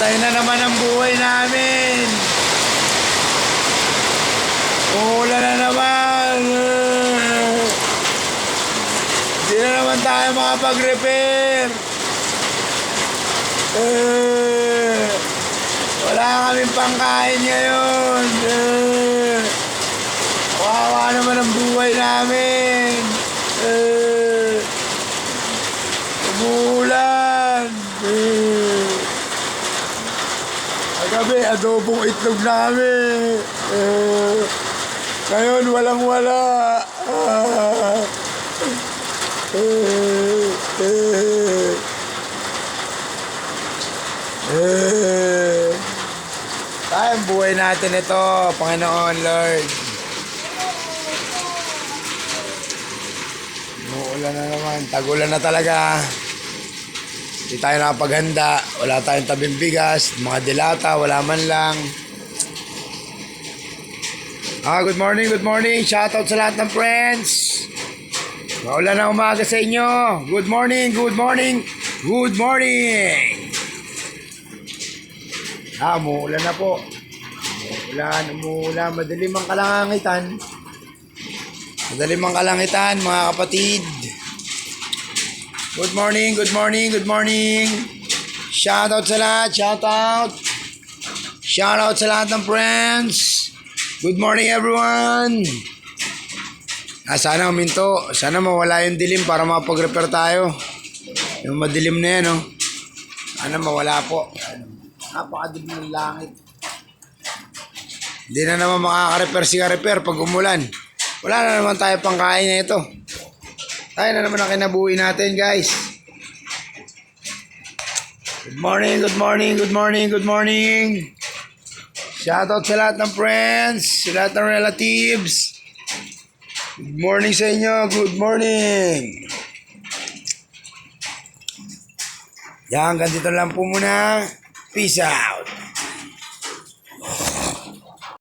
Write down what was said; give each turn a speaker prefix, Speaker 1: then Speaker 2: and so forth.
Speaker 1: Tayo na naman ang buhay namin. Uulan na naman. Hindi na naman tayo makapag-repair. Wala kaming pangkain ngayon. Kawawa naman ang buhay namin. Umuulan. Kagabi, adobong itlog namin. Ngayon, walang-wala. Tayong buhay natin ito, Panginoon Lord. Umuulan na naman, tagulan na talaga. Hindi tayo nakapaghanda, wala tayong tabing bigas, mga dilata, wala man lang. Good morning, good morning. Shoutout sa lahat ng friends. Maulan na umaga sa inyo. Good morning, good morning, good morning. Umuulan na po. Umuulan. Madilim ang kalangitan. Madilim ang kalangitan, mga kapatid. Good morning, good morning, good morning. Shoutout sa lahat, shoutout. Shoutout sa lahat ng friends. Good morning, everyone. Sana uminto. Sana mawala yung dilim para makapag-repair tayo. Yung madilim na yan, no? Sana mawala po. Napakadilim ng langit. Hindi na naman makaka-repair si ka-repair pag umulan. Wala na naman tayo pangkain na ito. Tayo na naman ang kinabuhi natin, guys. Good morning, good morning, good morning, good morning. Shoutout sa lahat ng friends, sa lahat ng relatives. Good morning sa inyo, good morning. Yan, ganito lang po muna. Peace out.